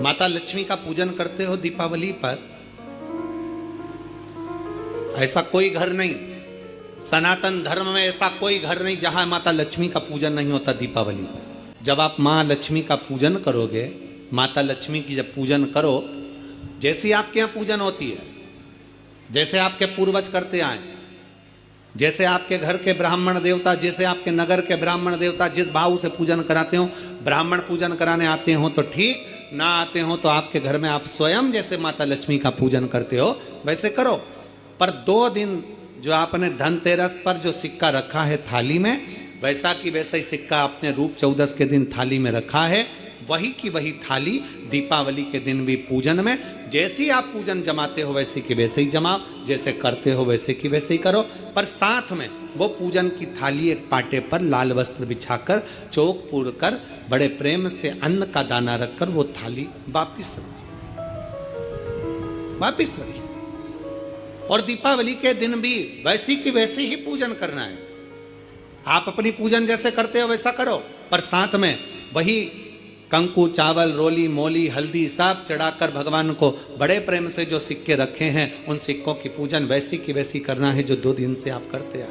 माता लक्ष्मी का पूजन करते हो दीपावली पर, ऐसा कोई घर नहीं, सनातन धर्म में ऐसा कोई घर नहीं जहां माता लक्ष्मी का पूजन नहीं होता दीपावली पर। जब आप मां लक्ष्मी का पूजन करोगे, माता लक्ष्मी की जब पूजन करो, जैसी आपके यहाँ पूजन होती है, जैसे आपके पूर्वज करते आए, जैसे आपके घर के ब्राह्मण देवता, जैसे आपके नगर के ब्राह्मण देवता जिस भाव से पूजन कराते हो, ब्राह्मण पूजन कराने आते हो तो ठीक, ना आते हो तो आपके घर में आप स्वयं जैसे माता लक्ष्मी का पूजन करते हो वैसे करो। पर 2 दिन जो आपने धनतेरस पर जो सिक्का रखा है थाली में, वैसा की वैसा ही सिक्का आपने रूप 14 के दिन थाली में रखा है, वही की वही थाली दीपावली के दिन भी पूजन में जैसी आप पूजन जमाते हो वैसे की वैसे ही जमाओ, जैसे करते हो वैसे की वैसे ही करो। पर साथ में वो पूजन की थाली एक पाटे पर लाल वस्त्र बिछाकर, चौक पूर कर, बड़े प्रेम से अन्न का दाना रखकर वो थाली वापिस रखिए। और दीपावली के दिन भी वैसी की वैसे ही पूजन करना है। आप अपनी पूजन जैसे करते हो वैसा करो, पर साथ में वही कंकु, चावल, रोली, मोली, हल्दी सब चढ़ाकर भगवान को बड़े प्रेम से जो सिक्के रखे हैं उन सिक्कों की पूजन वैसी की वैसी करना है जो 2 दिन से आप करते आ।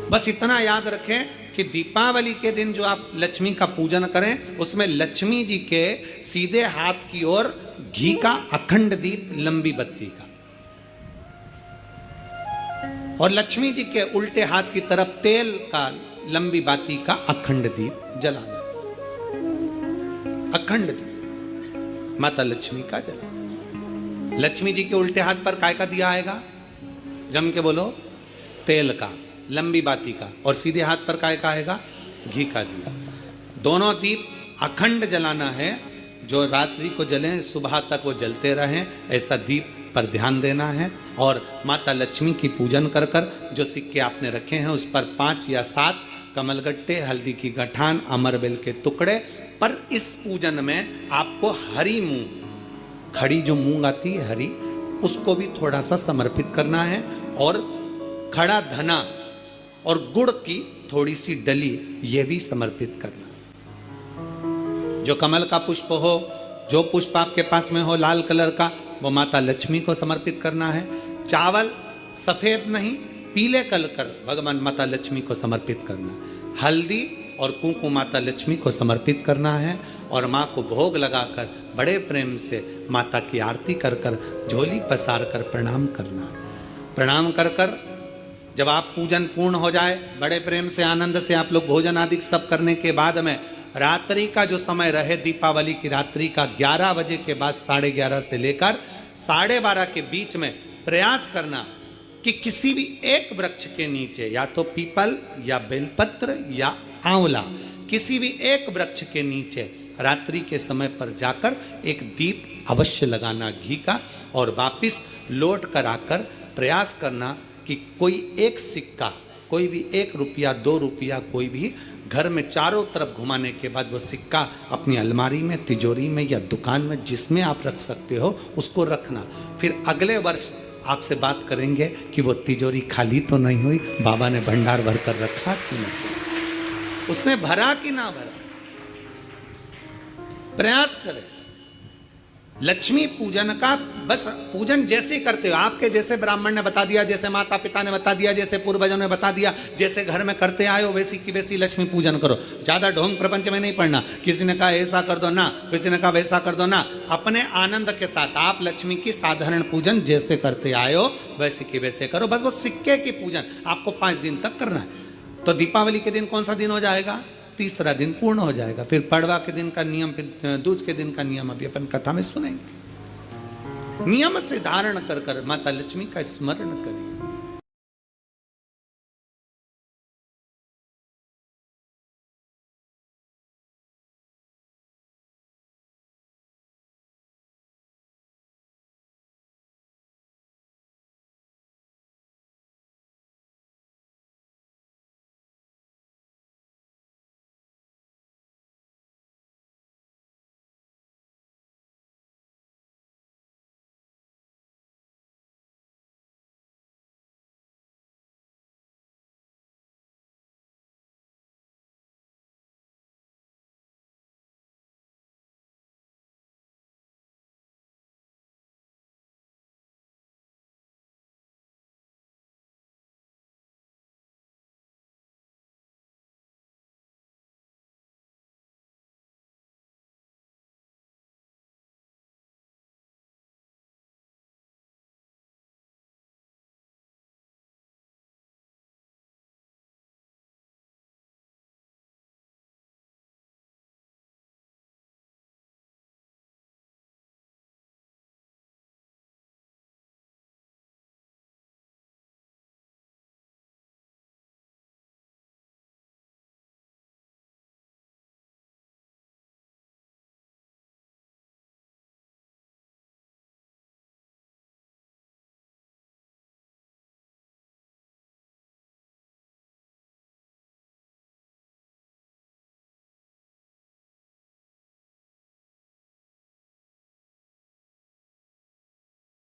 बस इतना याद रखें कि दीपावली के दिन जो आप लक्ष्मी का पूजन करें, उसमें लक्ष्मी जी के सीधे हाथ की ओर घी का अखंड दीप, लंबी बत्ती का, और लक्ष्मी जी के उल्टे हाथ की तरफ तेल का लंबी बाती का अखंड दीप जलाना। अखंड दीप माता लक्ष्मी का जला। लक्ष्मी जी के उल्टे हाथ पर काय का दिया आएगा? जम के बोलो, तेल का, लंबी बाती का, और सीधे हाथ पर काय का आएगा? घी का दिया। दोनों दीप अखंड जलाना है, जो रात्रि को जलें सुबह तक वो जलते रहें, ऐसा दीप पर ध्यान देना है। और माता लक्ष्मी की पूजन कर कर जो सिक्के आपने रखे हैं उस पर 5 या 7 कमलगट्टे, हल्दी की गठान, अमरबेल के टुकड़े। पर इस पूजन में आपको हरी मूंग, खड़ी जो मूंग आती है हरी, उसको भी थोड़ा सा समर्पित करना है, और खड़ा धना और गुड़ की थोड़ी सी डली ये भी समर्पित करना है। जो कमल का पुष्प हो, जो पुष्प आपके पास में हो लाल कलर का, वो माता लक्ष्मी को समर्पित करना है। चावल सफेद नहीं, पीले कलर कर भगवान माता लक्ष्मी को समर्पित करना है। हल्दी और कुंकु माता लक्ष्मी को समर्पित करना है, और माँ को भोग लगाकर बड़े प्रेम से माता की आरती कर कर, झोली पसार कर प्रणाम करना है। प्रणाम कर कर जब आप पूजन पूर्ण हो जाए, बड़े प्रेम से आनंद से आप लोग भोजन आदि सब करने के बाद में रात्रि का जो समय रहे, दीपावली की रात्रि का 11 बजे के बाद 11:30 से लेकर 12:30 के बीच में प्रयास करना कि किसी भी एक वृक्ष के नीचे, या तो पीपल या बेलपत्र या आंवला, किसी भी एक वृक्ष के नीचे रात्रि के समय पर जाकर एक दीप अवश्य लगाना घी का, और वापिस लौट कर आकर प्रयास करना कि कोई एक सिक्का, कोई भी 1 रुपया 2 रुपया, कोई भी घर में चारों तरफ घुमाने के बाद वो सिक्का अपनी अलमारी में, तिजोरी में या दुकान में जिसमें आप रख सकते हो उसको रखना। फिर अगले वर्ष आपसे बात करेंगे कि वो तिजोरी खाली तो नहीं हुई, बाबा ने भंडार भर कर रखा कि नहीं, उसने भरा कि ना भरा। प्रयास करें। लक्ष्मी पूजन का बस पूजन जैसे करते हो, आपके जैसे ब्राह्मण ने बता दिया, जैसे माता पिता ने बता दिया, जैसे पूर्वजों ने बता दिया, जैसे घर में करते आए हो वैसी की वैसी लक्ष्मी पूजन करो। ज्यादा ढोंग प्रपंच में नहीं पड़ना, किसी ने कहा ऐसा कर दो ना, किसी ने कहा वैसा कर दो ना। अपने आनंद के साथ आप लक्ष्मी की साधारण पूजन जैसे करते आए हो वैसे की वैसे करो। बस वो सिक्के की पूजन आपको 5 दिन तक करना है। तो दीपावली के दिन कौन सा दिन हो जाएगा? 3रा दिन पूर्ण हो जाएगा। फिर पड़वा के दिन का नियम, फिर दूज के दिन का नियम अभी अपन कथा में सुनेंगे। नियम से धारण कर कर माता लक्ष्मी का स्मरण करिए।